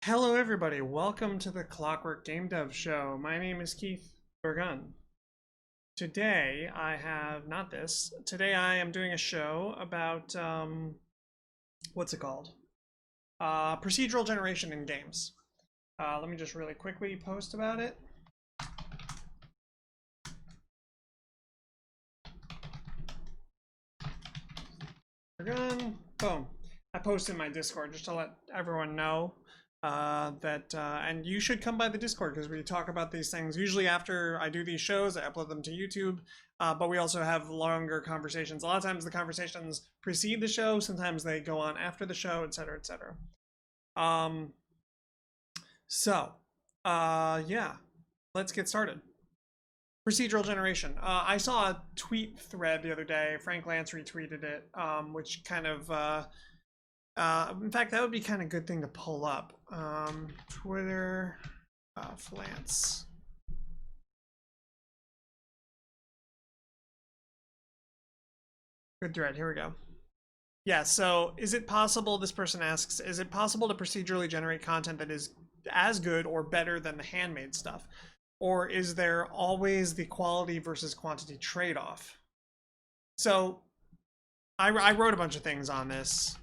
Hello, everybody. Welcome to the Clockwork Game Dev Show. My name is Keith Burgun. Today, I have not this. Today, I am doing a show about what's it called? Procedural generation in games. Let me just really quickly post about it. Burgun. Boom. I posted in my Discord just to let everyone know. And you should come by the Discord because we talk about these things. Usually after I do these shows, I upload them to YouTube, but we also have longer conversations. A lot of times the conversations precede the show, sometimes they go on after the show, etc., etc. Yeah, let's get started. Procedural generation. I saw a tweet thread the other day. Frank Lance retweeted it, which kind of in fact, that would be kind of a good thing to pull up. Twitter, Flance. Good thread, here we go. Yeah, so is it possible, this person asks, is it possible to procedurally generate content that is as good or better than the handmade stuff? Or is there always the quality versus quantity trade-off? So I wrote a bunch of things on this.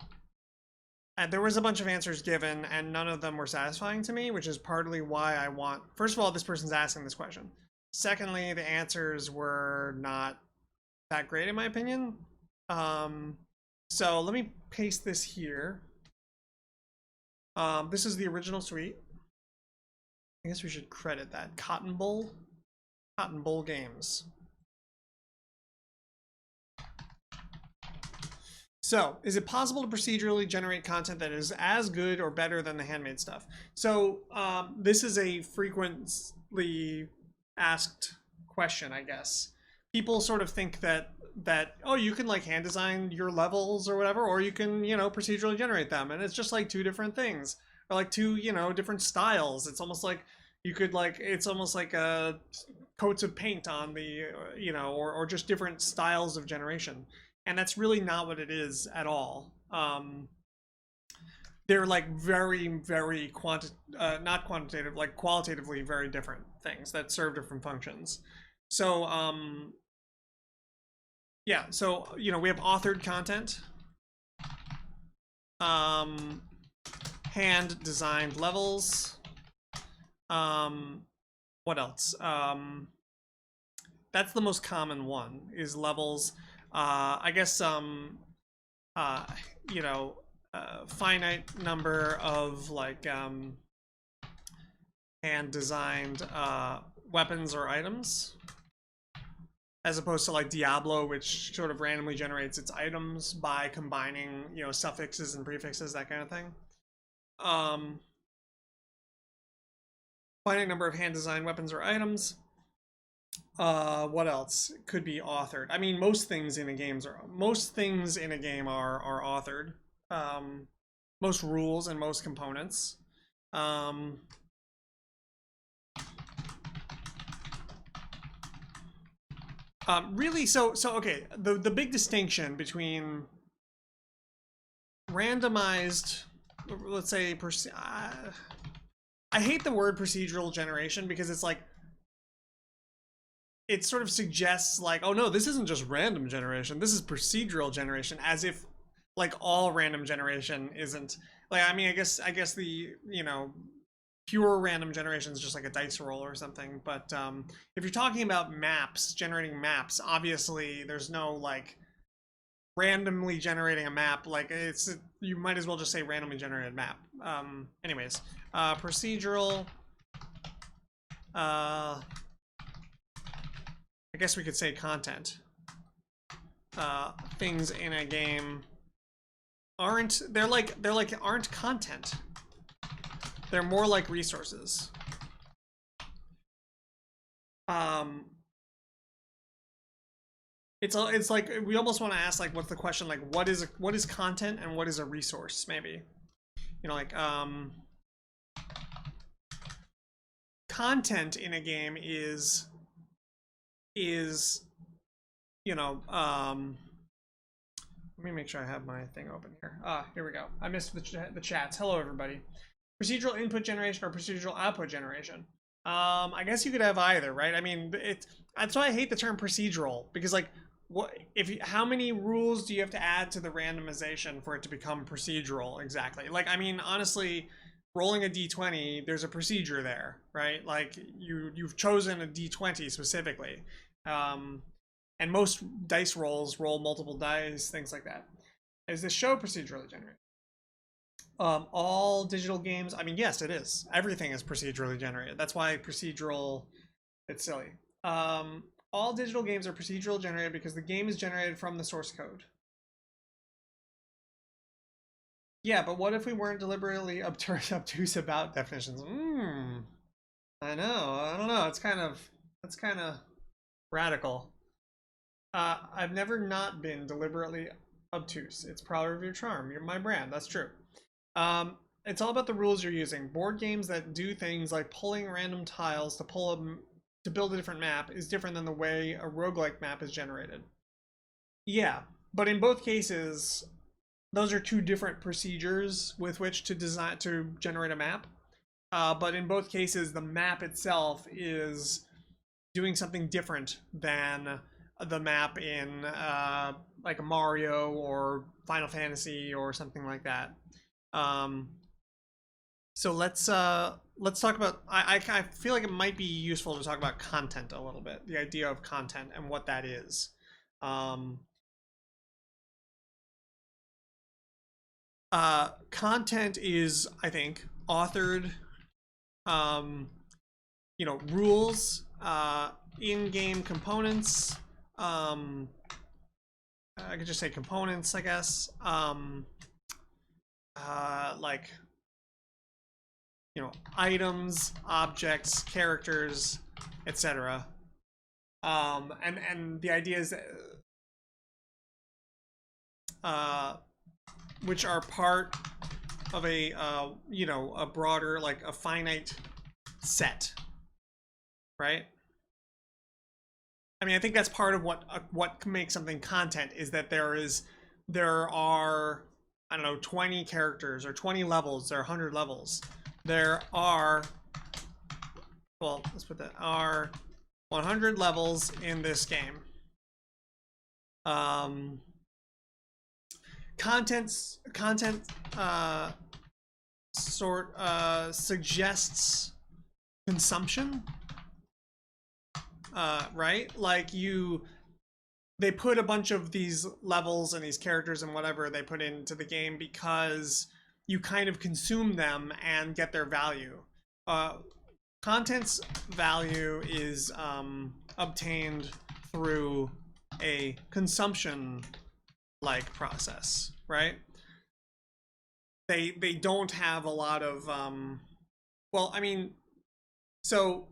And there was a bunch of answers given, and none of them were satisfying to me, which is partly why I want... First of all, this person's asking this question. Secondly, the answers were not that great, in my opinion. So let me paste this here. This is the original tweet. I guess we should credit that. Cotton Bowl Games. So, is it possible to procedurally generate content that is as good or better than the handmade stuff? So, this is a frequently asked question, I guess. People sort of think that oh, you can like hand design your levels or whatever, or you can, procedurally generate them, and it's just like two different things, or like two, different styles. It's almost like you could it's almost like coats of paint on the, or just different styles of generation. And that's really not what it is at all. They're like very, very not quantitative, like qualitatively very different things that serve different functions. So, yeah, so, we have authored content, hand-designed levels, what else? That's the most common one, is levels. I guess finite number of like hand-designed weapons or items, as opposed to like Diablo, which sort of randomly generates its items by combining, suffixes and prefixes, that kind of thing. Finite number of hand-designed weapons or items. What else could be authored? I mean, most things in a game are authored. Most rules and most components. Really, so okay. The big distinction between randomized, let's say, I hate the word procedural generation because it's like, it sort of suggests like, oh no, this isn't just random generation, this is procedural generation, as if like all random generation isn't. Like, I mean, I guess the, pure random generation is just like a dice roll or something, but if you're talking about maps, generating maps, obviously there's no like randomly generating a map. Like, you might as well just say randomly generated map. Anyways, procedural, I guess we could say content. Things in a game aren't content. They're more like resources. It's like we almost want to ask like, what's the question? Like, what is content and what is a resource? Maybe, content in a game is let me make sure I have my thing open here. Here we go. I missed the chats. Hello, everybody. procedural input generation or procedural output generation. I guess you could have either, right? I mean, that's why I hate the term procedural, because like, what if how many rules do you have to add to the randomization for it to become procedural exactly? Like, I mean, honestly, rolling a d20, there's a procedure there, right? Like you've chosen a d20 specifically, and most dice rolls roll multiple dice, things like that. Is this show procedurally generated? All digital games. I mean, yes, it is. Everything is procedurally generated. That's why procedural. It's silly. Um, all digital games are procedural generated because the game is generated from the source code. Yeah, but what if we weren't deliberately obtuse about definitions? I know. I don't know. That's kind of radical. I've never not been deliberately obtuse. It's part of your charm. You're my brand. That's true. It's all about the rules you're using. Board games that do things like pulling random tiles to build a different map is different than the way a roguelike map is generated. Yeah, but in both cases, those are two different procedures with which to generate a map. But in both cases, the map itself is doing something different than the map in like a Mario or Final Fantasy or something like that. Um, so let's talk about. I feel like it might be useful to talk about content a little bit, the idea of content and what that is. Um, Content is, I think, authored, um, rules, in-game components. Um, I could just say components, I guess. Like items, objects, characters, etc. And the idea is which are part of a broader, like a finite set, right? I mean, I think that's part of what makes something content is that there are, I don't know, 20 characters or 20 levels, there are 100 levels. There are, well, let's put that, are 100 levels in this game. Content suggests consumption, right? Like they put a bunch of these levels and these characters and whatever they put into the game because you kind of consume them and get their value. Content's value is obtained through a consumption-like process, right? They don't have a lot of well, I mean, so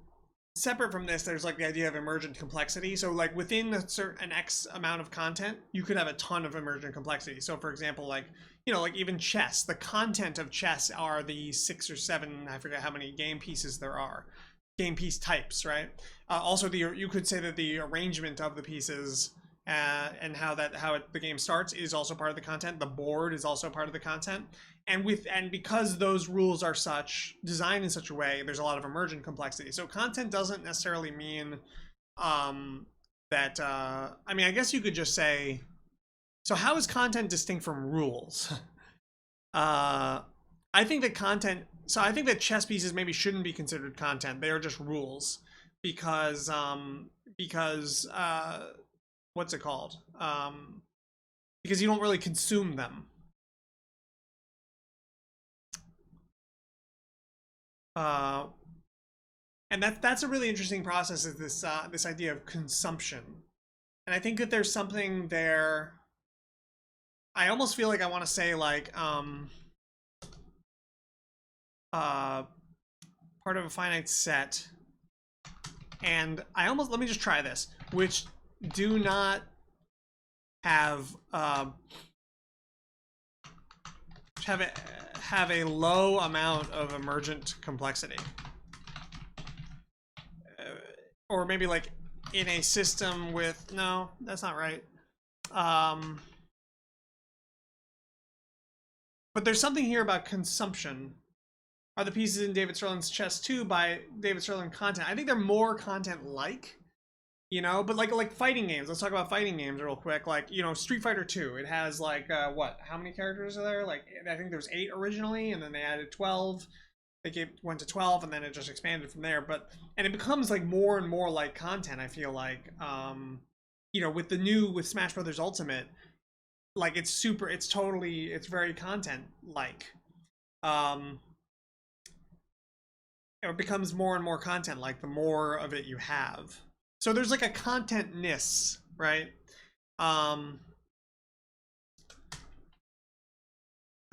separate from this, there's like the idea of emergent complexity. So like within a certain X amount of content, you could have a ton of emergent complexity. So for example, like, like even chess, the content of chess are the 6 or 7, I forget how many game pieces there are, game piece types, right? Also, you could say that the arrangement of the pieces and how the game starts is also part of the content. The board is also part of the content. And because those rules are designed in such a way, there's a lot of emergent complexity. So content doesn't necessarily mean that. I mean, I guess you could just say. So how is content distinct from rules? I think that content. So I think that chess pieces maybe shouldn't be considered content. They are just rules because what's it called? Because you don't really consume them. And that's a really interesting process, is this idea of consumption. And I think that there's something there. I almost feel like I want to say like part of a finite set, and let me just try this, which do not have have a low amount of emergent complexity, or maybe like in a system with, no, that's not right. But there's something here about consumption Are the pieces in David Sterling's chess too by David Sterling content? I think they're more content like, but like fighting games. Let's talk about fighting games real quick. Like, Street Fighter 2. It has like what? How many characters are there? Like, I think there was 8 originally, and then they added 12. Went to 12, and then it just expanded from there. And it becomes like more and more like content. I feel like, with Smash Brothers Ultimate, like it's very content like. It becomes more and more content like the more of it you have. So there's like a contentness, right? I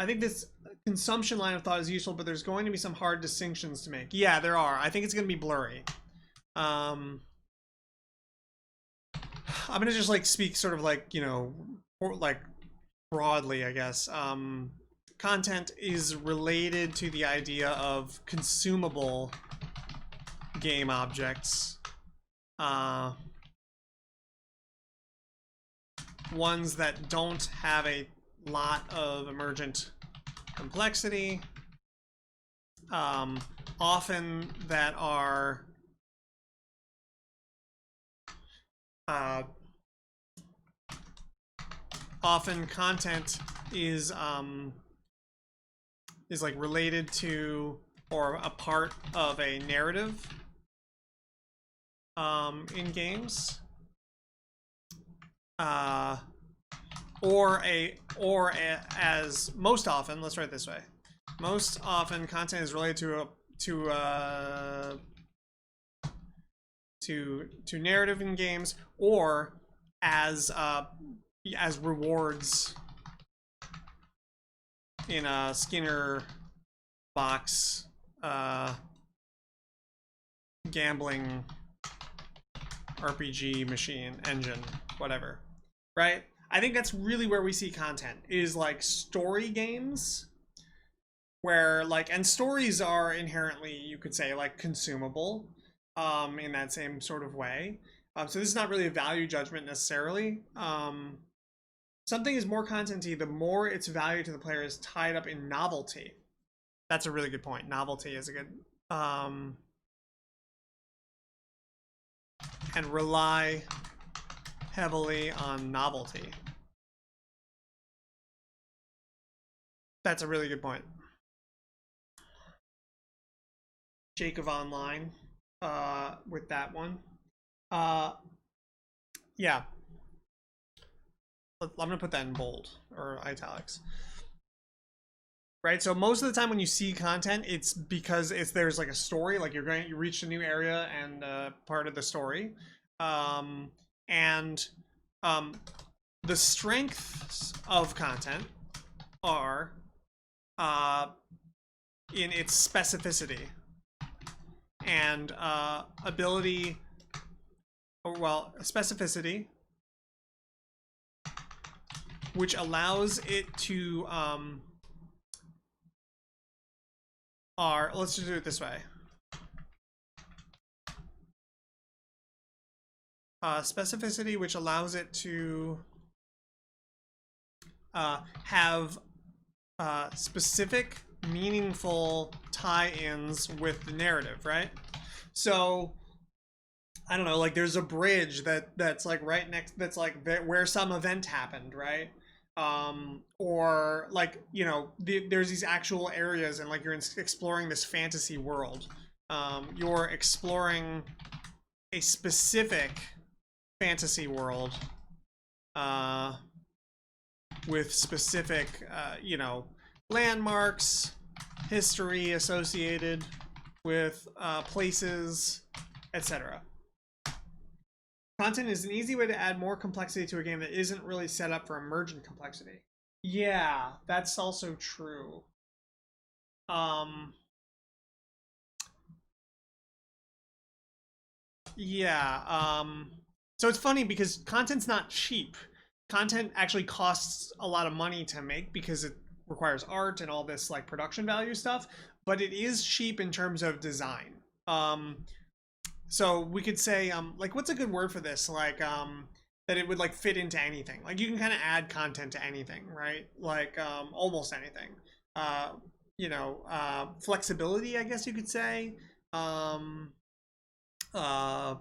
think this consumption line of thought is useful, but there's going to be some hard distinctions to make. Yeah, there are. I think it's going to be blurry. I'm going to just like speak sort of like, like broadly, I guess. Content is related to the idea of consumable game objects. Ones that don't have a lot of emergent complexity. Often that are often content is like related to or a part of a narrative in games, as most often, let's write it this way. Most often, content is related to narrative in games, or as rewards in a Skinner box gambling RPG machine engine, whatever, right? I think that's really where we see content, is like story games, where like, and stories are inherently, you could say, like consumable in that same sort of way. So this is not really a value judgment necessarily. Something is more contenty the more its value to the player is tied up in novelty. That's a really good point. Novelty is a good and rely heavily on novelty. That's a really good point. Jacob Online with that one. Yeah. I'm going to put that in bold or italics. Right, so most of the time when you see content, it's because there's like a story, like you reach a new area and part of the story, and the strengths of content are in its specificity and ability, or well, specificity, which allows it to let's just do it this way. Specificity, which allows it to have specific, meaningful tie-ins with the narrative, right? So, I don't know, like there's a bridge that's like right next, that's like where some event happened, right? Or like, there's these actual areas, and like you're exploring this fantasy world. You're exploring a specific fantasy world with specific, landmarks, history associated with places, etc. Content is an easy way to add more complexity to a game that isn't really set up for emergent complexity. Yeah, that's also true. Yeah, so it's funny because content's not cheap. Content actually costs a lot of money to make because it requires art and all this like production value stuff, but it is cheap in terms of design. So we could say, like, what's a good word for this? Like, that it would like fit into anything. Like you can kind of add content to anything, right? Like, almost anything. flexibility, I guess you could say. Um, uh,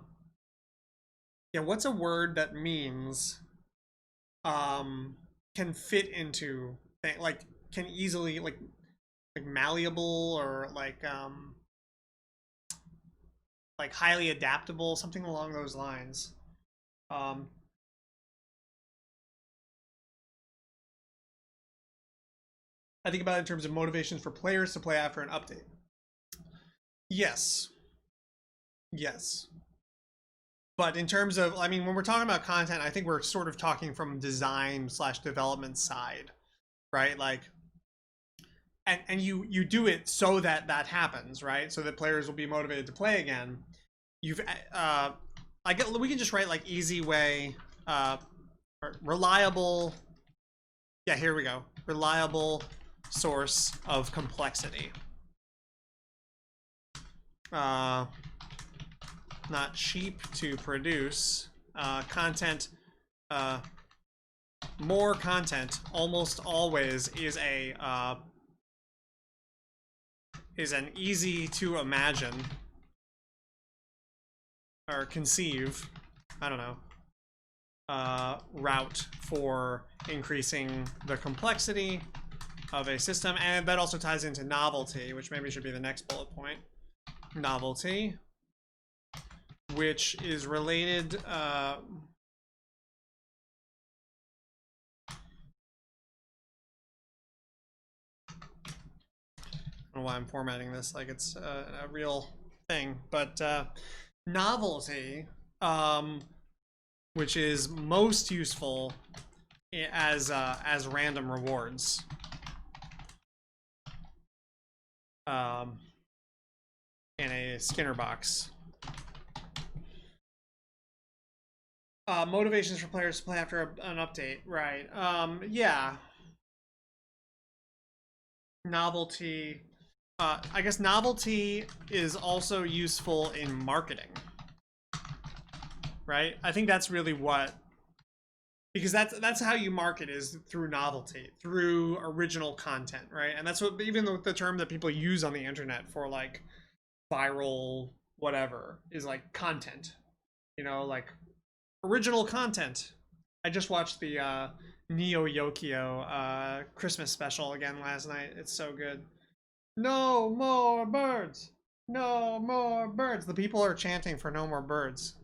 yeah, what's a word that means um, can fit into like can easily like malleable or like highly adaptable, something along those lines. Um, I think about it in terms of motivations for players to play after an update. Yes, yes. But in terms of, I mean, when we're talking about content, I think we're sort of talking from design slash development side, right? Like, and you do it so that that happens, right? So that players will be motivated to play again. You've, I get we can just write like easy way, uh, reliable. Yeah, here we go. Reliable source of complexity. Uh, not cheap to produce. Content, uh, more content almost always is an easy to imagine or conceive, I don't know, route for increasing the complexity of a system. And that also ties into novelty, which maybe should be the next bullet point. Novelty, which is related I don't know why I'm formatting this like it's a real thing, but novelty, um, which is most useful as random rewards. In a Skinner box. Motivations for players to play after an update, right? Yeah. Novelty. I guess novelty is also useful in marketing, right? I think that's really what, because that's how you market, is through novelty, through original content, right? And that's what even the term that people use on the internet for like viral whatever is like content, like original content. I just watched the Neo Yokio Christmas special again last night. It's so good. No more birds. No more birds. The people are chanting for no more birds.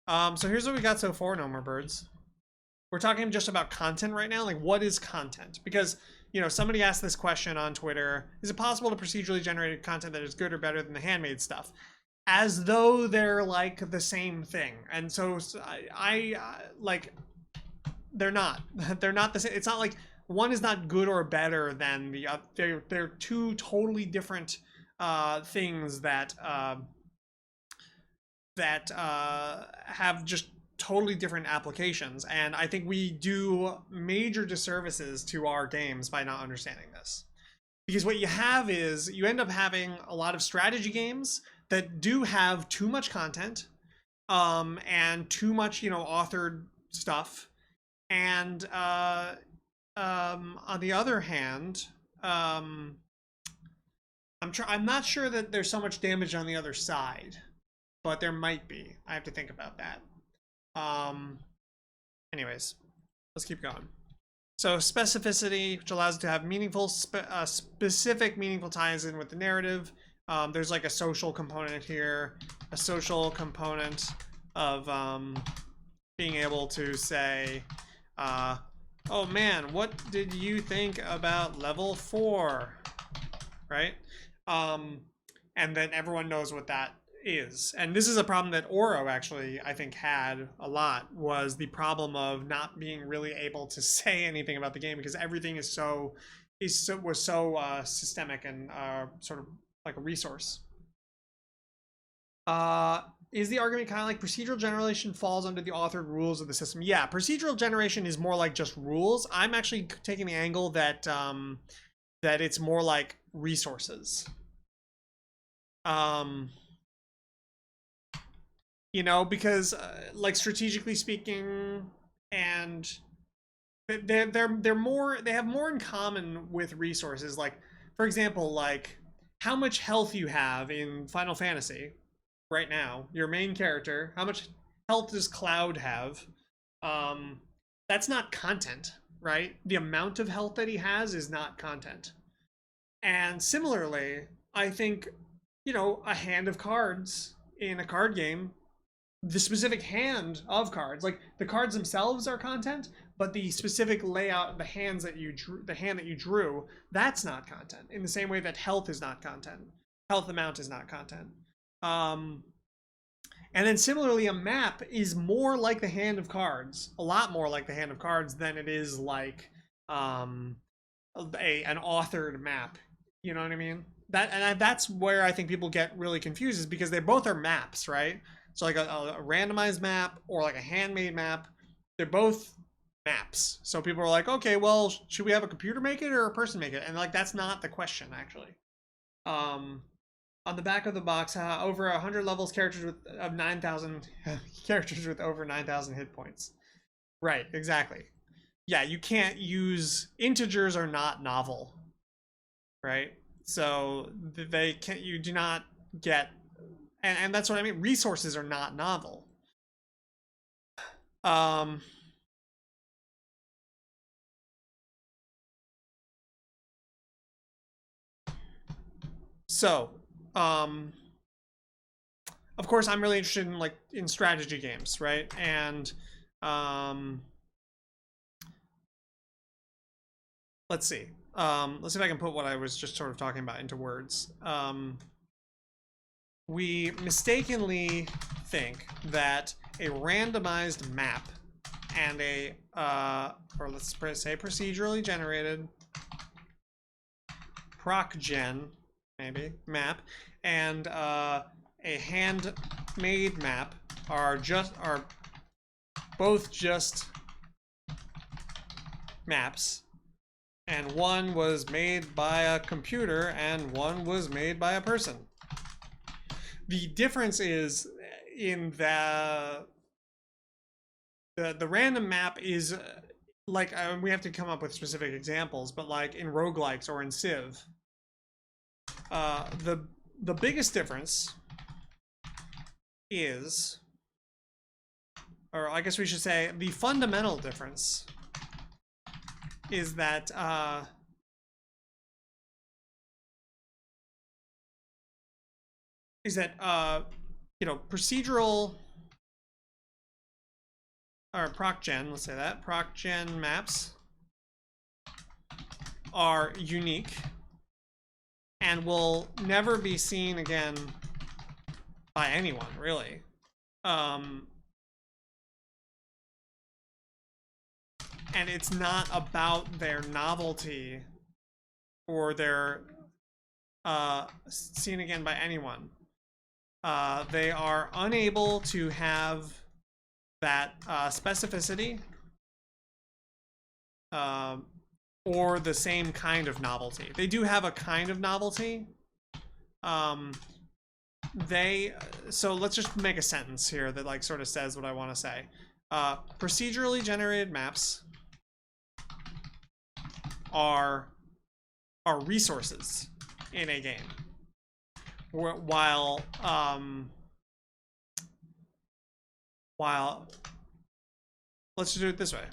So here's what we got so far, no more birds. We're talking just about content right now. Like, what is content? Because, somebody asked this question on Twitter. Is it possible to procedurally generate content that is good or better than the handmade stuff? As though they're like the same thing. And so I like, they're not. They're not the same. It's not like one is not good or better than the other. They're two totally different things that have just totally different applications. And I think we do major disservices to our games by not understanding this. Because what you have is you end up having a lot of strategy games that do have too much content, and too much, authored stuff. And on the other hand, I'm not sure that there's so much damage on the other side, but there might be. I have to think about that. Anyways, let's keep going. So specificity, which allows it to have meaningful, specific meaningful ties in with the narrative. There's like a social component here, a social component of being able to say, oh man, what did you think about level 4? Right? And then everyone knows what that is. And this is a problem that Oro actually, I think, had a lot, was the problem of not being really able to say anything about the game because everything was so systemic and sort of like a resource. Is the argument kind of like procedural generation falls under the authored rules of the system? Yeah, procedural generation is more like just rules. I'm actually taking the angle that that it's more like resources. Because like strategically speaking, and they have more in common with resources. Like for example, like how much health you have in Final Fantasy right now, your main character, how much health does Cloud have? Um, that's not content, right? The amount of health that he has is not content. And similarly, I think, a hand of cards in a card game, the specific hand of cards, like the cards themselves are content, but the specific layout, the hand that you drew, that's not content. In the same way that health is not content, health amount is not content. Um, and then similarly, a map is more like the hand of cards, a lot more like the hand of cards than it is like um, an authored map. You know what I mean? That's where I think people get really confused, is because they both are maps, right? So like a randomized map or like a handmade map, they're both maps. So people are like, okay, well, should we have a computer make it or a person make it? And like that's not the question actually. Um, on the back of the box, over 100 levels, characters of 9,000 characters with over 9,000 hit points. Right, exactly. Yeah, you can't use integers are not novel, right? So they can you do not get, and that's what I mean. Resources are not novel. Um, so, um, of course, I'm really interested in in strategy games, right? And um, let's see. Let's see if I can put what I was just sort of talking about into words. We mistakenly think that a randomized map and or let's say procedurally generated proc gen, maybe, map, and a handmade map are both just maps, and one was made by a computer and one was made by a person. The difference is in the random map is we have to come up with specific examples, but like in roguelikes or in Civ, the biggest difference is, or I guess we should say the fundamental difference is that procedural or proc gen, let's say that proc gen maps are unique and will never be seen again by anyone, really. And it's not about their novelty or their seen again by anyone. They are unable to have that specificity or the same kind of novelty. They do have a kind of novelty. So let's just make a sentence here that like sort of says what I want to say. Procedurally generated maps are resources in a game, while let's just do it this way: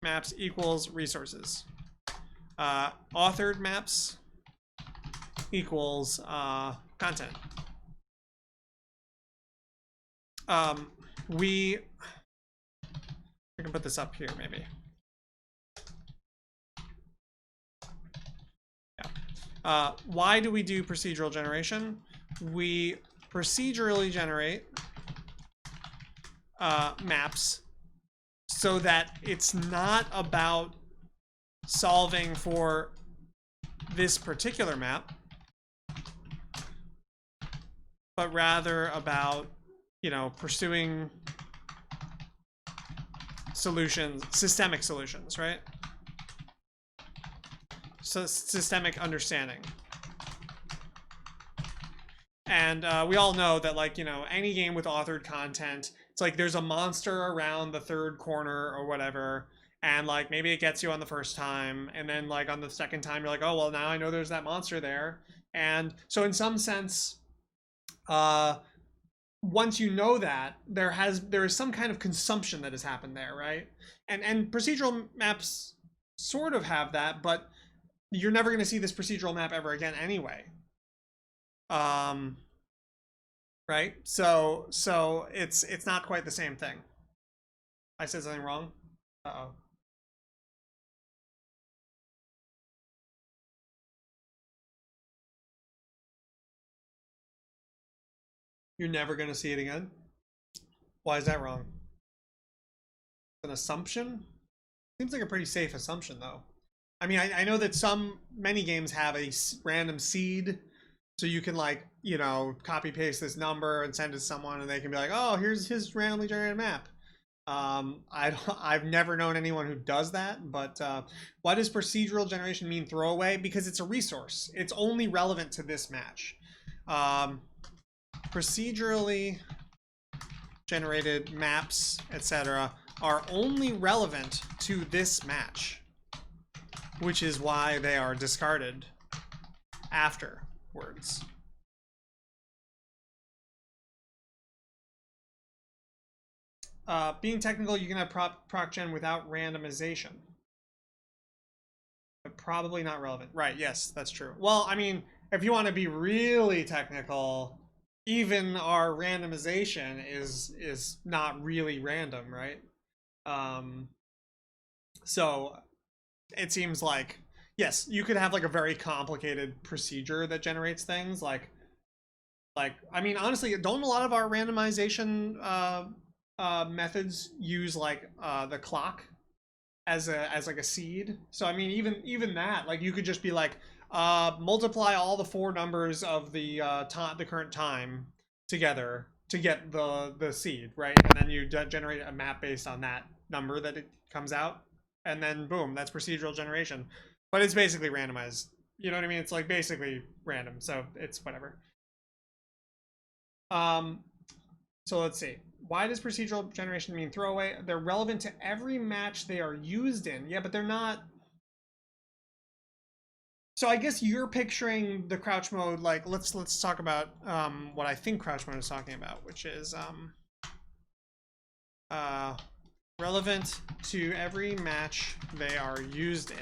maps equals resources. Authored maps equals content. We can put this up here maybe. Yeah. Why do we do procedural generation? We procedurally generate maps so that it's not about solving for this particular map, but rather about, pursuing solutions, systemic solutions, right? So systemic understanding. And we all know that, any game with authored content, it's like there's a monster around the third corner or whatever, and like maybe it gets you on the first time, and then like on the second time you're like, oh well, now I know there's that monster there. And so in some sense, uh once you know that, there is some kind of consumption that has happened there, right? And procedural maps sort of have that, but you're never going to see this procedural map ever again anyway. um right, so it's not quite the same thing. I said something wrong. Uh-oh. You're never going to see it again. Why is that wrong? An assumption? Seems like a pretty safe assumption, though. I mean, I know that many games have a random seed, so you can like, copy paste this number and send it to someone, and they can be like, oh, here's his randomly generated map. I've never known anyone who does that, but why does procedural generation mean throwaway? Because it's a resource. It's only relevant to this match. Procedurally generated maps, etc., are only relevant to this match, which is why they are discarded afterwards. Being technical, you can have proc gen without randomization. But probably not relevant. Right, yes, that's true. Well, I mean, if you want to be really technical, even our randomization is not really random, right? Um, so it seems like, yes, you could have like a very complicated procedure that generates things like I mean, honestly, don't a lot of our randomization methods use like the clock as like a seed? So I mean, even that, like you could just be like multiply all the four numbers of the the current time together to get the seed, right? And then you generate a map based on that number that it comes out, and then boom, that's procedural generation. But it's basically randomized. You know what I mean? It's like basically random, so it's whatever. Um, so let's see. Why does procedural generation mean throwaway? They're relevant to every match they are used in. Yeah, but they're not. So I guess you're picturing the crouch mode. Like let's talk about what I think crouch mode is talking about, which is uh, relevant to every match they are used in.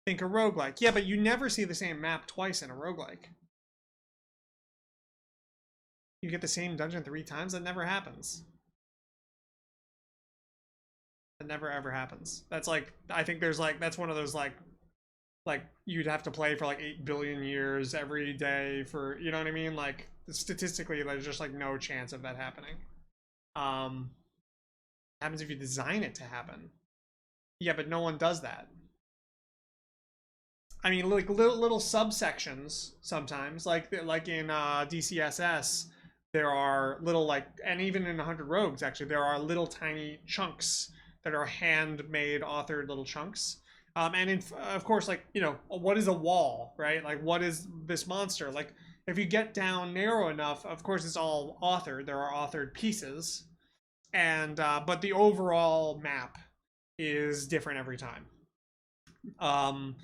Think a roguelike. Yeah, but you never see the same map twice in a roguelike. You get the same dungeon 3 times. That never happens. That never ever happens. That's like, I think there's like, that's one of those like you'd have to play for like 8 billion years every day for, you know what I mean? Like statistically, there's just like no chance of that happening. Um, happens if you design it to happen. Yeah, but no one does that. I mean, like little subsections sometimes, like in DCSS, there are little like, and even in 100 Rogues, actually, there are little tiny chunks that are handmade, authored little chunks. And of course, like what is a wall, right? Like, what is this monster? Like, if you get down narrow enough, of course, it's all authored. There are authored pieces, and but the overall map is different every time. Um,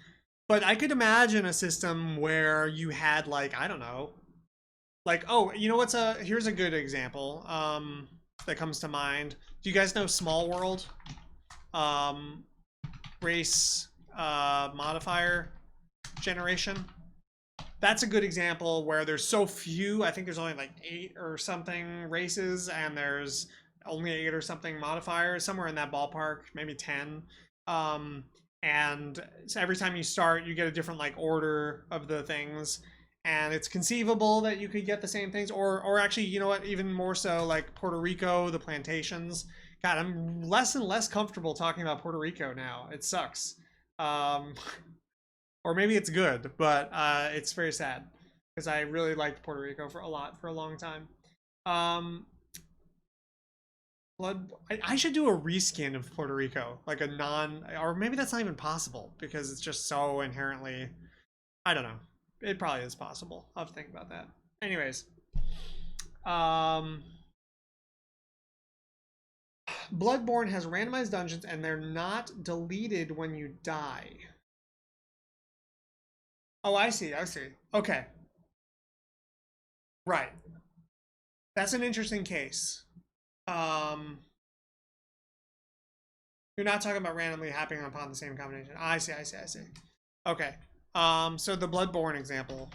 but I could imagine a system where you had like, I don't know, like, oh, what's here's a good example that comes to mind. Do you guys know Small World? Um, race modifier generation. That's a good example where there's so few. I think there's only like 8 or something races, and there's only 8 or something modifiers, somewhere in that ballpark, maybe 10. Um, and so every time you start, you get a different like order of the things, and it's conceivable that you could get the same things, or actually, you know what, even more so, like Puerto Rico, the plantations. God, I'm less and less comfortable talking about Puerto Rico now. It sucks. Um, or maybe it's good, but it's very sad because I really liked Puerto Rico for a long time. Um, blood. I should do a reskin of Puerto Rico, like a non, or maybe that's not even possible because it's just so inherently. I don't know. It probably is possible. I'll have to think about that. Anyways, um, Bloodborne has randomized dungeons and they're not deleted when you die. Oh, I see. I see. Okay. Right. That's an interesting case. Um, you're not talking about randomly happening upon the same combination. I see. I see. I see. Okay. So the Bloodborne example.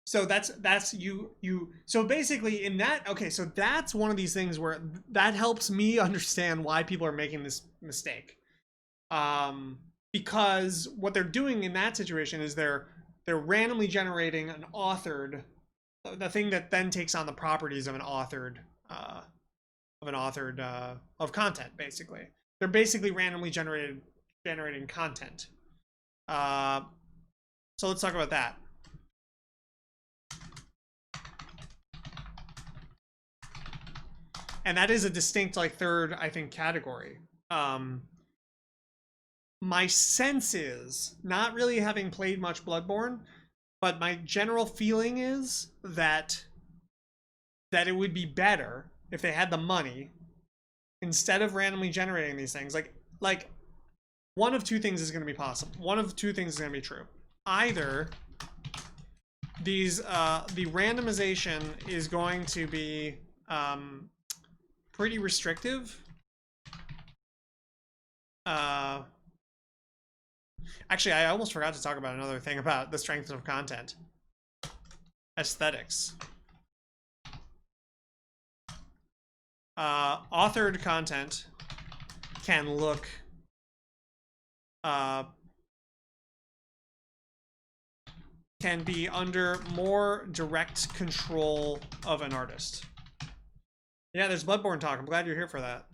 So that's you so basically in that, okay, so that's one of these things where that helps me understand why people are making this mistake. Because what they're doing in that situation is they're randomly generating an authored, the thing that then takes on the properties of an authored of content. Basically, they're basically randomly generating content. So let's talk about that. And that is a distinct, like, third, I think, category. My sense is, not really having played much Bloodborne, but my general feeling is that it would be better if they had the money, instead of randomly generating these things. Like one of two things is going to be possible. One of two things is going to be true. Either these the randomization is going to be pretty restrictive. Actually, I almost forgot to talk about another thing about the strength of content. Aesthetics. Authored content can look can be under more direct control of an artist. Yeah, there's Bloodborne talk. I'm glad you're here for that.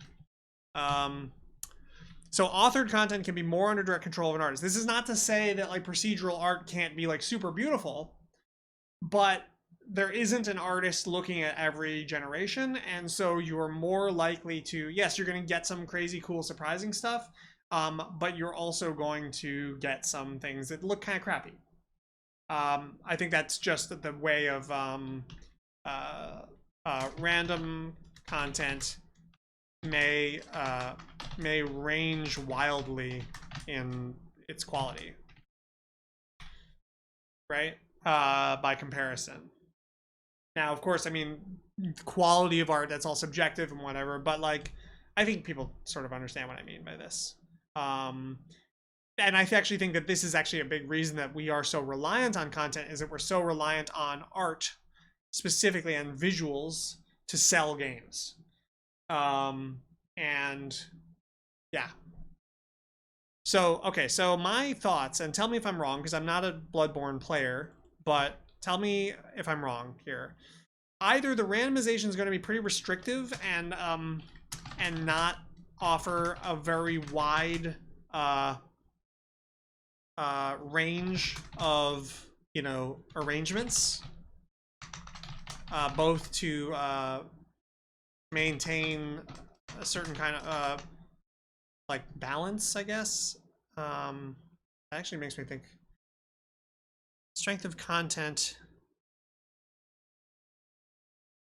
So authored content can be more under direct control of an artist. This is not to say that like procedural art can't be like super beautiful, but there isn't an artist looking at every generation, and so you're more likely to, yes, you're going to get some crazy, cool, surprising stuff, but you're also going to get some things that look kind of crappy. I think that's just the way of random content may range wildly in its quality, right? By comparison. Now, of course, I mean, quality of art, that's all subjective and whatever, but like, I think people sort of understand what I mean by this. And I actually think that this is actually a big reason that we are so reliant on content, is that we're so reliant on art, specifically on visuals, to sell games. And yeah. So, okay, so my thoughts, and tell me if I'm wrong, because I'm not a Bloodborne player, but tell me if I'm wrong here. Either the randomization is going to be pretty restrictive and not offer a very wide range of, you know, arrangements, both to maintain a certain kind of like balance, I guess. That actually makes me think. Strength of content.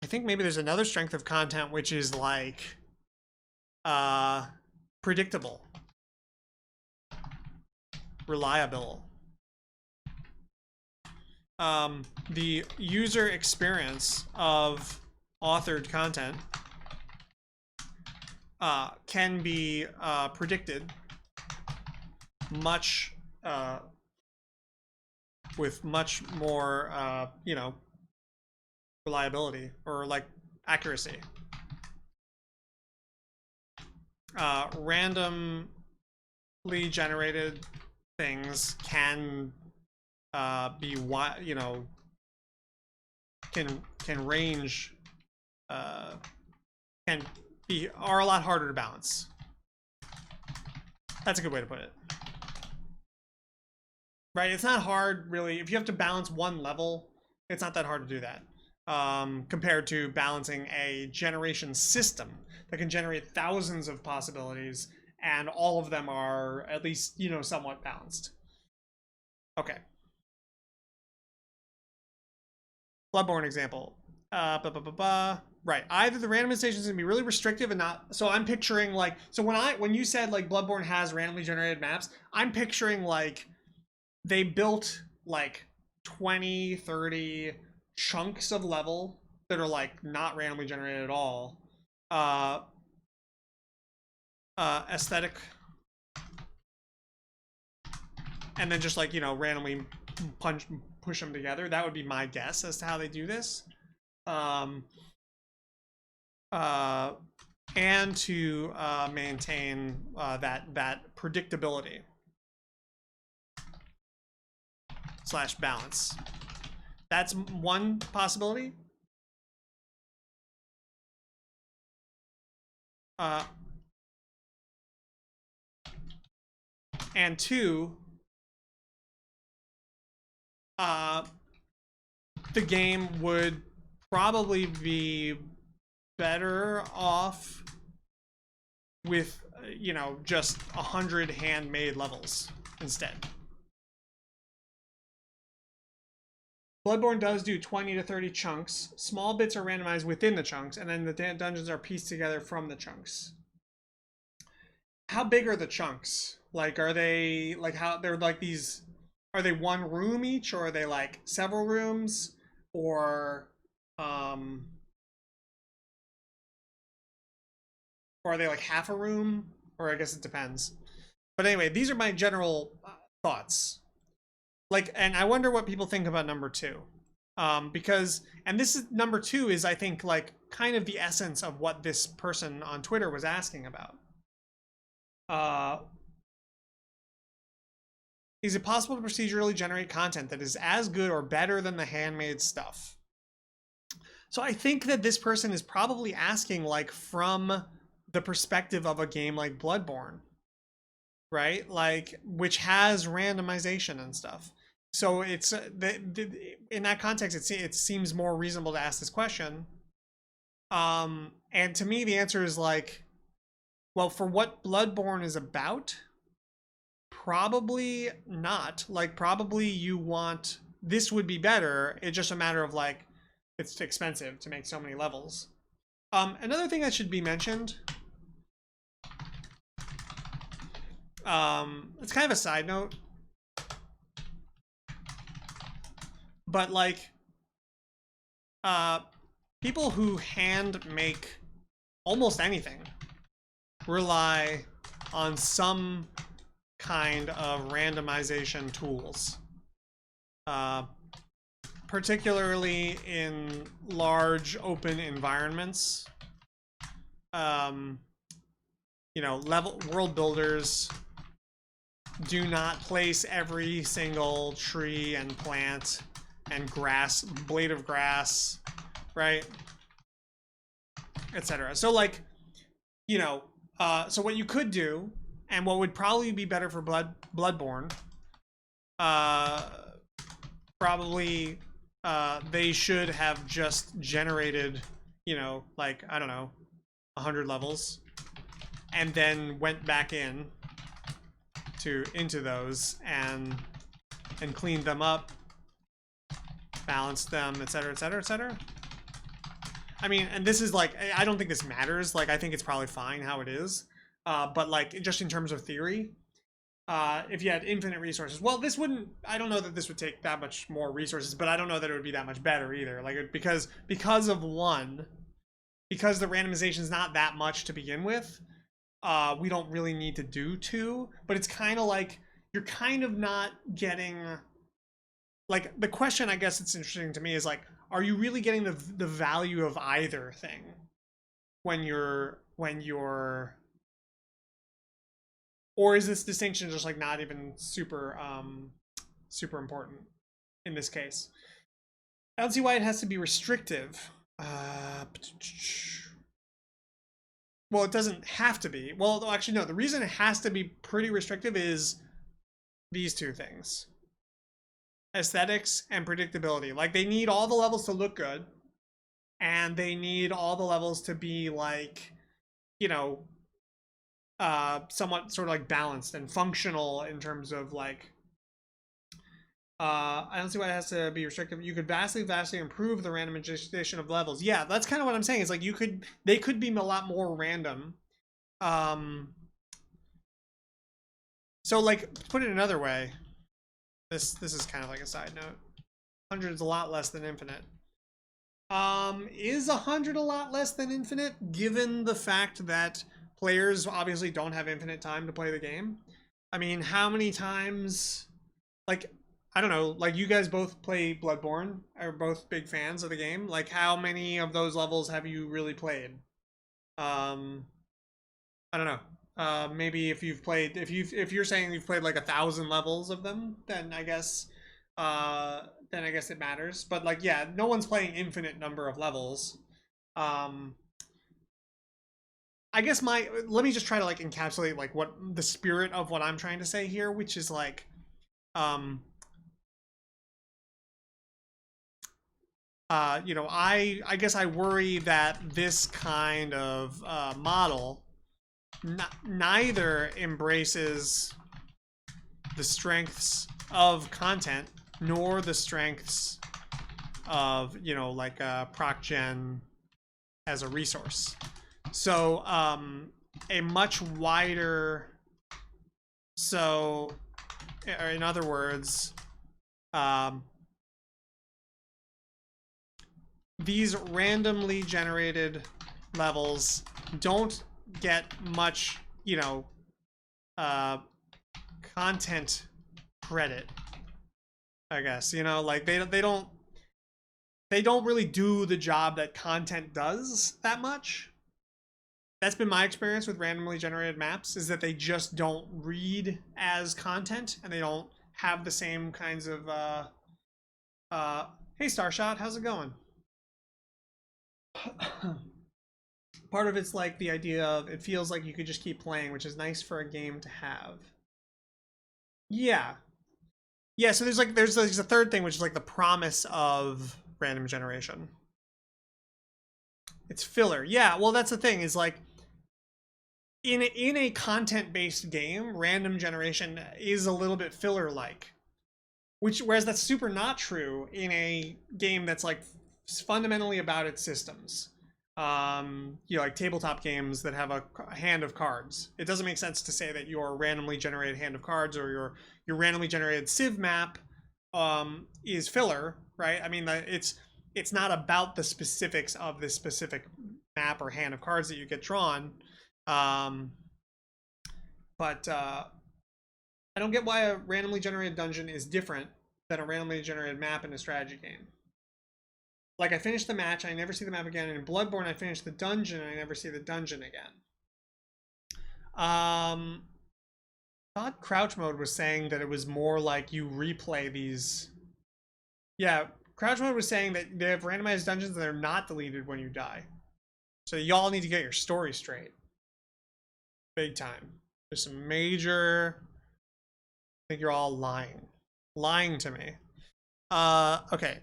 I think maybe there's another strength of content which is like predictable, reliable. The user experience of authored content can be predicted much with much more you know, reliability or like accuracy. Randomly generated things can be, you know, can range, are a lot harder to balance. That's a good way to put it. Right? It's not hard, really. If you have to balance one level, it's not that hard to do that. Compared to balancing a generation system that can generate thousands of possibilities, and all of them are at least, you know, somewhat balanced. Okay. Bloodborne example. Right. Either the randomization is gonna be really restrictive and not. So I'm picturing like. So when you said like Bloodborne has randomly generated maps, I'm picturing like they built like 20, 30 chunks of level that are like not randomly generated at all. Uh, Aesthetic, and then just like randomly push them together. That would be my guess as to how they do this. Um, uh, and to maintain that predictability slash balance. That's one possibility. And two, the game would probably be better off with just 100 handmade levels instead. Bloodborne does do 20 to 30 chunks. Small bits are randomized within the chunks, and then the dungeons are pieced together from the chunks. How big are the chunks? Like, are they like how they're like these? Are they one room each, or are they like several rooms, um, or are they like half a room? Or I guess it depends. But anyway, these are my general thoughts. Like, and I wonder what people think about number two. Because, and this is number two is, I think, like kind of the essence of what this person on Twitter was asking about. Is it possible to procedurally generate content that is as good or better than the handmade stuff? So I think that this person is probably asking like from the perspective of a game like Bloodborne, right? Like, which has randomization and stuff. So it's in that context, it seems more reasonable to ask this question. And to me, the answer is like, well, for what Bloodborne is about, probably not. Like, probably you want this would be better. It's just a matter of like, it's expensive to make so many levels. Another thing that should be mentioned. It's kind of a side note, but like, people who hand make almost anything rely on some kind of randomization tools, particularly in large open environments. Level world builders do not place every single tree and plant and grass, blade of grass, right, etc. So like, so what you could do, and what would probably be better for Bloodborne, probably they should have just generated, like, I don't know, 100 levels, and then went back into those and cleaned them up, balanced them, etc., etc., etc. I mean, and this is like, I don't think this matters. Like, I think it's probably fine how it is. But like, just in terms of theory, if you had infinite resources, well, this wouldn't. I don't know that this would take that much more resources, but I don't know that it would be that much better either. Like, because the randomization is not that much to begin with. We don't really need to do two, but it's kind of like you're kind of not getting. Like, the question, I guess, it's interesting to me is like, are you really getting the value of either thing when you're or is this distinction just like not even super important in this case? I don't see why it has to be restrictive. Well, it doesn't have to be. Well, actually, no. The reason it has to be pretty restrictive is these two things: aesthetics and predictability. Like, they need all the levels to look good, and they need all the levels to be like, somewhat sort of like balanced and functional in terms of like I don't see why it has to be restrictive. You could vastly improve the randomization of levels. Yeah, that's kind of what I'm saying. Is like they could be a lot more random. So like, put it another way. This is kind of like a side note. 100 is a lot less than infinite. Is 100 a lot less than infinite, given the fact that players obviously don't have infinite time to play the game? I mean, how many times, like, I don't know, like you guys both play Bloodborne, are both big fans of the game. Like, how many of those levels have you really played? Um, I don't know. Maybe if you've played, if you're saying you've played like 1,000 levels of them, then I guess it matters. But like, yeah, no one's playing infinite number of levels. Um, I guess let me just try to like encapsulate like what the spirit of what I'm trying to say here, which is like, you know, I guess I worry that this kind of model neither embraces the strengths of content nor the strengths of, you know, like proc gen as a resource. So a much wider, so in other words, these randomly generated levels don't get much, you know, content credit, I guess. You know, like they don't really do the job that content does that much. That's been my experience with randomly generated maps, is that they just don't read as content, and they don't have the same kinds of hey Starshot, how's it going? Part of it's like the idea of it feels like you could just keep playing, which is nice for a game to have. Yeah. Yeah, so there's a third thing, which is like the promise of random generation. It's filler. Yeah, well that's the thing, is like in a content-based game, random generation is a little bit filler-like. Whereas that's super not true in a game that's like fundamentally about its systems. You know, like tabletop games that have a hand of cards. It doesn't make sense to say that your randomly generated hand of cards or your randomly generated Civ map is filler, right? I mean, it's not about the specifics of this specific map or hand of cards that you get drawn. But I don't get why a randomly generated dungeon is different than a randomly generated map in a strategy game. Like, I finish the match, I never see the map again, and in Bloodborne I finish the dungeon, and I never see the dungeon again. I thought Crouch Mode was saying that it was more like you replay these. Yeah, Crouch Mode was saying that they have randomized dungeons and they're not deleted when you die. So y'all need to get your story straight. Big time. There's some major... I think you're all lying. Lying to me. Okay.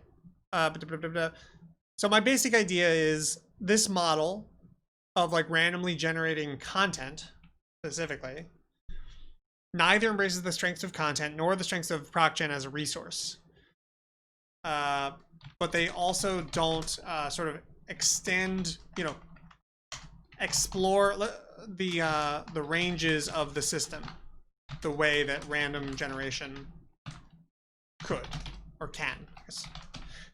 So my basic idea is this model of like randomly generating content, specifically, neither embraces the strengths of content nor the strengths of procgen as a resource. But they also don't sort of extend, you know, explore the ranges of the system the way that random generation could or can.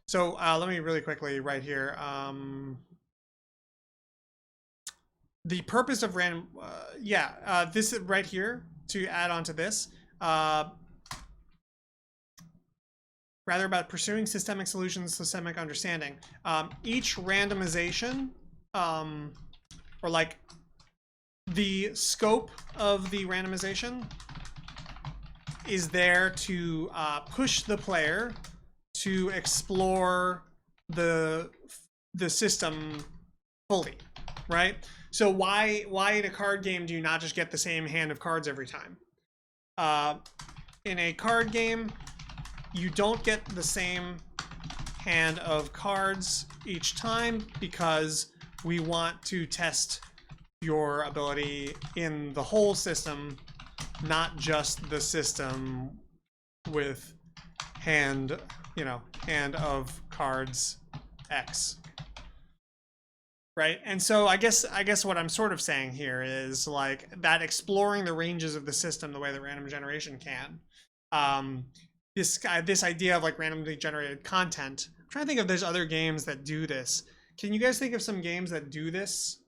So let me really quickly right here. The purpose of random, this right here to add on to this. Rather about pursuing systemic solutions, systemic understanding. Each randomization, or like the scope of the randomization is there to push the player to explore the system fully, right? So why in a card game do you not just get the same hand of cards every time? In a card game, you don't get the same hand of cards each time because we want to test your ability in the whole system, not just the system with hand, hand of cards X. Right? And so I guess what I'm sort of saying here is like that exploring the ranges of the system the way that random generation can. Um, this idea of like randomly generated content. I'm trying to think if there's other games that do this. Can you guys think of some games that do this?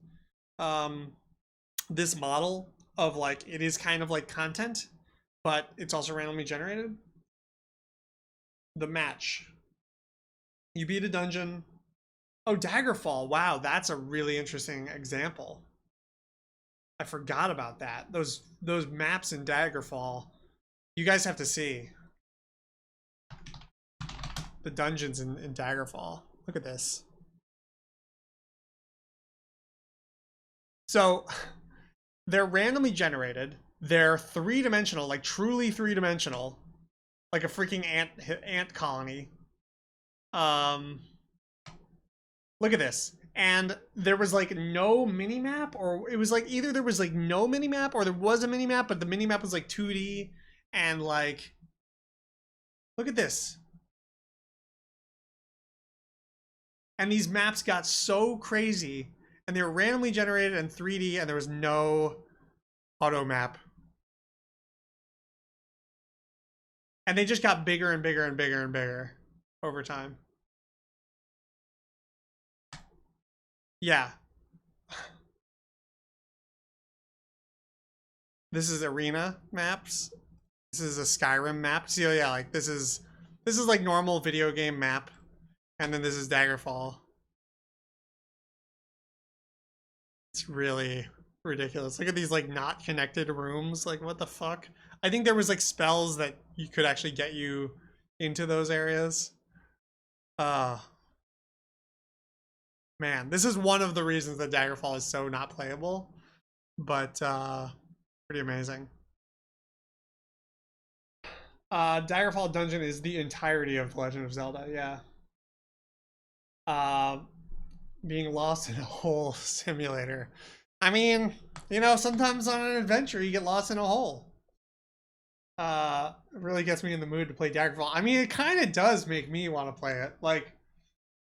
This model of like it is kind of like content, but it's also randomly generated. The Match. You beat a dungeon. Oh, Daggerfall. Wow, that's a really interesting example. I forgot about that. Those maps in Daggerfall. You guys have to see the dungeons in Daggerfall. Look at this. So they're randomly generated. They're three-dimensional, like truly three-dimensional, like a freaking ant colony. Look at this. And there was like no mini map, or it was like either there was like no mini map or there was a mini map, but the mini map was like 2D. And like, look at this. And these maps got so crazy, and they were randomly generated in 3D, and there was no auto map. And they just got bigger and bigger and bigger and bigger over time. Yeah. This is arena maps. This is a Skyrim map. So yeah, like this is like normal video game map. And then this is Daggerfall. It's really ridiculous. Look at these like not connected rooms. Like what the fuck? I think there was like spells that you could actually get you into those areas. Man, this is one of the reasons that Daggerfall is so not playable. But pretty amazing. Daggerfall dungeon is the entirety of Legend of Zelda, yeah. Being lost in a hole simulator. I mean, sometimes on an adventure you get lost in a hole. It really gets me in the mood to play Daggerfall. I mean, it kind of does make me want to play it. Like,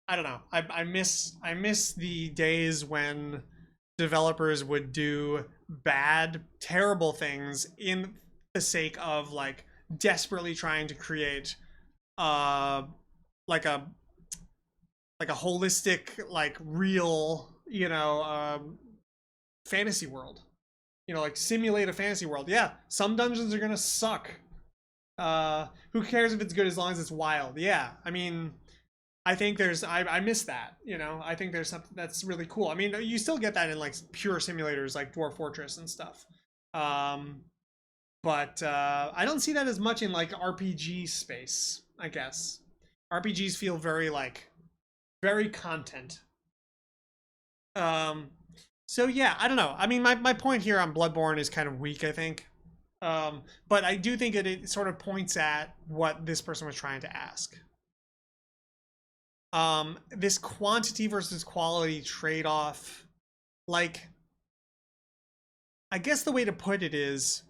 I don't know. I miss the days when developers would do bad, terrible things in the sake of like desperately trying to create like a holistic, like real, fantasy world. Like simulate a fantasy world. Yeah, some dungeons are gonna suck. Who cares if it's good as long as it's wild? Yeah, I mean, I think I miss that. I think there's something that's really cool. I mean, you still get that in like pure simulators like Dwarf Fortress and stuff. But I don't see that as much in like RPG space. I guess RPGs feel very like very content. So yeah, I don't know. I mean, my point here on Bloodborne is kind of weak, I think. But I do think that it sort of points at what this person was trying to ask. This quantity versus quality trade-off, like, I guess the way to put it is,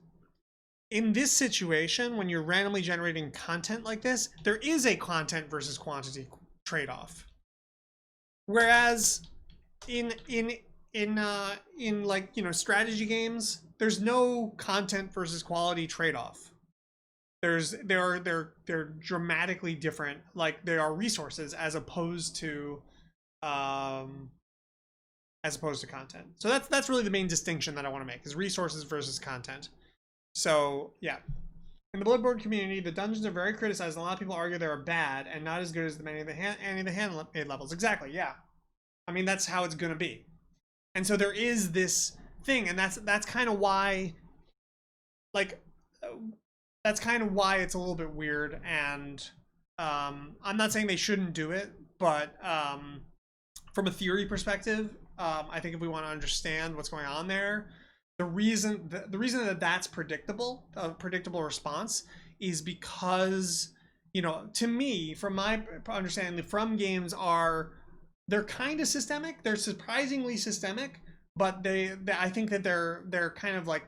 in this situation, when you're randomly generating content like this, there is a content versus quantity trade-off. Whereas in like, strategy games, there's no content versus quality trade-off. They're dramatically different. Like, there are resources as opposed to content. So that's really the main distinction that I want to make, is resources versus content. So yeah, in the Bloodborne community, the dungeons are very criticized, and a lot of people argue they're bad and not as good as any of the handmade levels. Exactly, yeah. I mean, that's how it's gonna be. And so there is this thing, and that's kind of why, like, that's kind of why it's a little bit weird. And I'm not saying they shouldn't do it, but from a theory perspective, I think if we want to understand what's going on there, the reason that that's predictable, a predictable response, is because, to me, from my understanding, from games they're kind of systemic. They're surprisingly systemic, but I think that they're kind of like,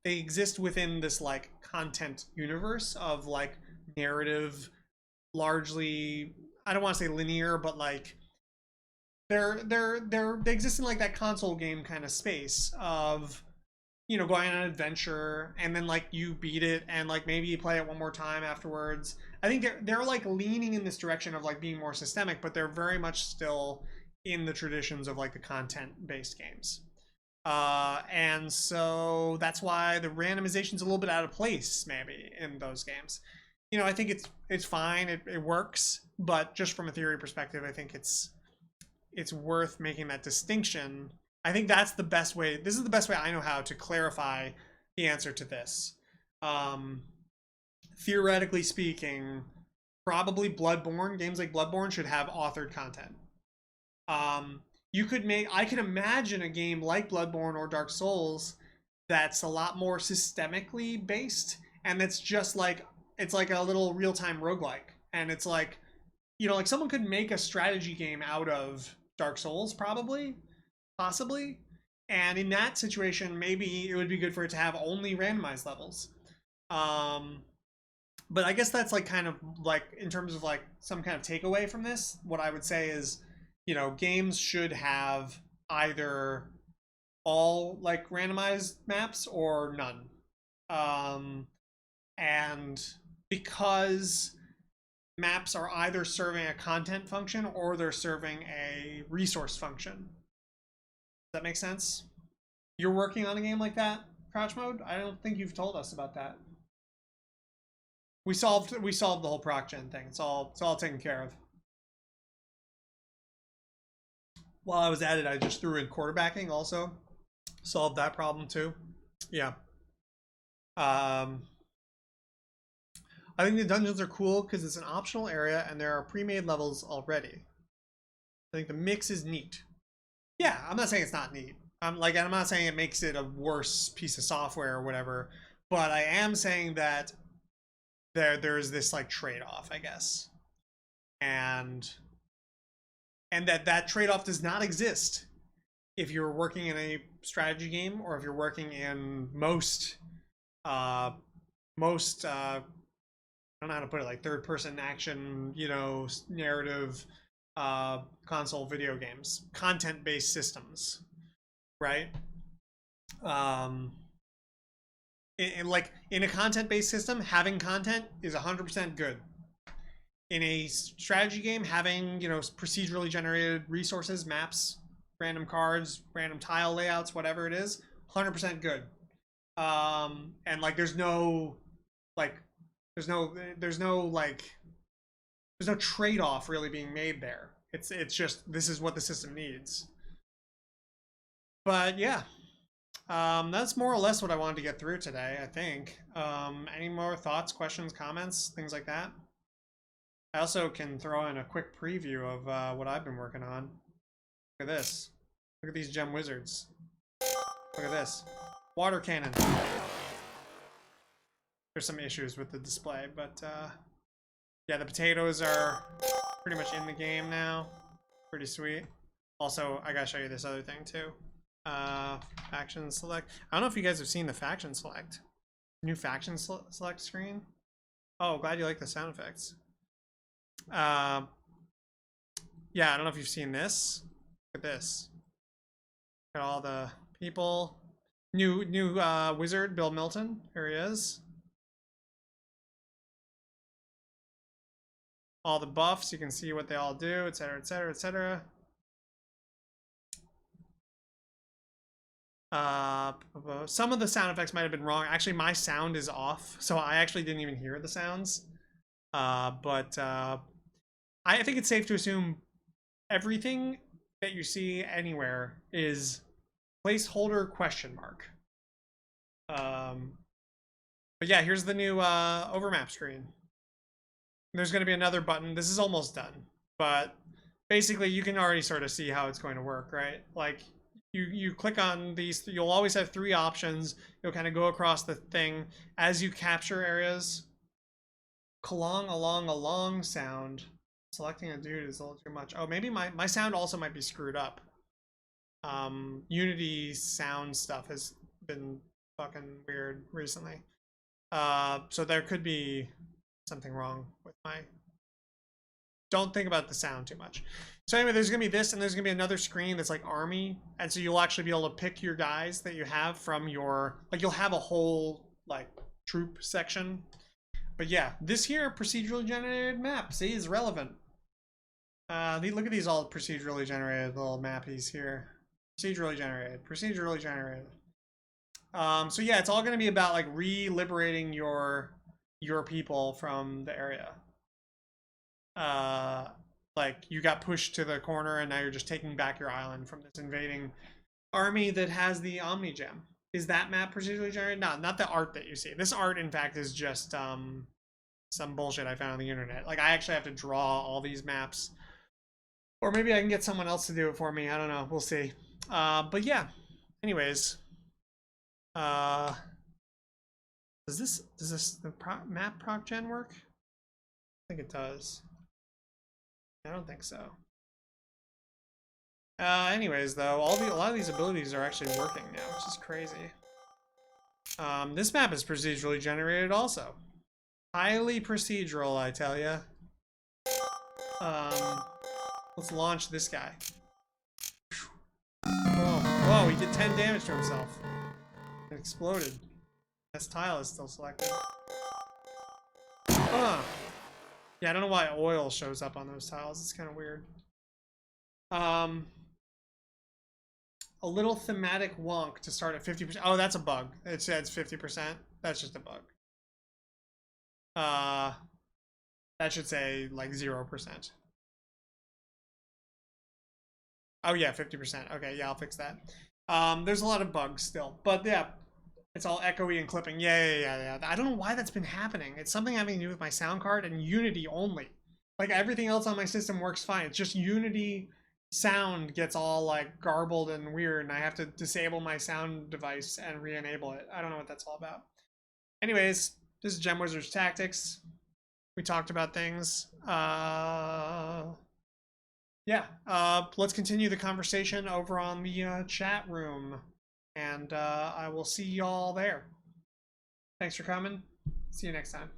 they exist within this like content universe of like narrative largely, I don't want to say linear, but like they exist in like that console game kind of space of, you know, going on an adventure and then like you beat it and like maybe you play it one more time afterwards. I think they're like leaning in this direction of like being more systemic, but they're very much still in the traditions of like the content based games. And so that's why the randomization's a little bit out of place maybe in those games. You know, I think it's fine, it works, but just from a theory perspective, I think it's worth making that distinction. I think that's the best way. This is the best way I know how to clarify the answer to this. Um, Theoretically speaking, probably Bloodborne, games like Bloodborne should have authored content. You could make, I could imagine a game like Bloodborne or Dark Souls that's a lot more systemically based and that's just like, it's like a little real-time roguelike. And it's like, you know, like someone could make a strategy game out of Dark Souls, probably, possibly. And in that situation, maybe it would be good for it to have only randomized levels. Um, but I guess that's like kind of like in terms of like some kind of takeaway from this, what I would say is, you know, games should have either all like randomized maps or none. Um, and because maps are either serving a content function or they're serving a resource function. Does that make sense? You're working on a game like that, Crouch Mode? I don't think you've told us about that. We solved the whole proc gen thing. It's all taken care of. While I was at it, I just threw in quarterbacking also. Solved that problem too. Yeah. Um, I think the dungeons are cool because it's an optional area and there are pre-made levels already. I think the mix is neat. Yeah, I'm not saying it's not neat. I'm not saying it makes it a worse piece of software or whatever, but I am saying that there's this like trade-off, I guess. And that trade-off does not exist if you're working in a strategy game or if you're working in uh most I don't know how to put it, like third person action, you know, narrative console video games, content based systems, right? Um, like in a content based system, having content is 100% good. In a strategy game, having, you know, procedurally generated resources, maps, random cards, random tile layouts, whatever it is, 100% good. And like like there's no there's no like there's no trade-off really being made there. It's just this is what the system needs. But yeah, that's more or less what I wanted to get through today, I think. Any more thoughts, questions, comments, things like that? I also can throw in a quick preview of what I've been working on. Look at this. Look at these gem wizards. Look at this. Water cannon. There's some issues with the display, but yeah, the potatoes are pretty much in the game now. Pretty sweet. Also, I gotta show you this other thing too. Faction select. I don't know if you guys have seen the faction select. New faction select screen. Oh, glad you like the sound effects. Uh, yeah, I don't know if you've seen this. Look at this. Got all the people. New wizard, Bill Milton. Here he is. All the buffs, you can see what they all do, etc., etc., etc. Some of the sound effects might have been wrong. Actually, my sound is off, so I actually didn't even hear the sounds. But I think it's safe to assume everything that you see anywhere is placeholder question mark. But yeah, here's the new overmap screen. There's going to be another button. This is almost done, but basically you can already sort of see how it's going to work, right? Like you click on these, you'll always have three options. You'll kind of go across the thing as you capture areas. Along sound. Selecting a dude is a little too much. Oh, maybe my sound also might be screwed up. Unity sound stuff has been fucking weird recently. So there could be something wrong with my don't think about the sound too much. So anyway, there's gonna be this, and there's gonna be another screen that's like army, and so you'll actually be able to pick your guys that you have from your, like, you'll have a whole like troop section. But yeah, this here procedurally generated map, see, is relevant. Look at these all procedurally generated little mappies here. Procedurally generated, procedurally generated. So yeah, it's all gonna be about like re-liberating your people from the area. Like you got pushed to the corner and now you're just taking back your island from this invading army that has the Omni Gem. Is that map procedurally generated? No, not the art that you see. This art, in fact, is just some bullshit I found on the internet. Like I actually have to draw all these maps, or maybe I can get someone else to do it for me. I don't know. We'll see. But yeah. Anyways, does the map proc gen work? I think it does. I don't think so. Anyways, though, a lot of these abilities are actually working now, which is crazy. This map is procedurally generated also. Highly procedural, I tell ya. Let's launch this guy. Whoa, whoa, he did 10 damage to himself. It exploded. This tile is still selected. Yeah, I don't know why oil shows up on those tiles. It's kind of weird. A little thematic wonk to start at 50%. Oh, that's a bug. It says 50%. That's just a bug. That should say like 0%. Oh yeah, 50%. Okay, yeah, I'll fix that. There's a lot of bugs still, but yeah, it's all echoey and clipping. Yeah. I don't know why that's been happening. It's something having to do with my sound card and Unity only. Like everything else on my system works fine. It's just Unity sound gets all like garbled and weird, and I have to disable my sound device and re-enable it. I don't know what that's all about. Anyways, this is Gem Wizard's Tactics. We talked about things. Yeah, let's continue the conversation over on the chat room, and I will see y'all there. Thanks for coming. See you next time.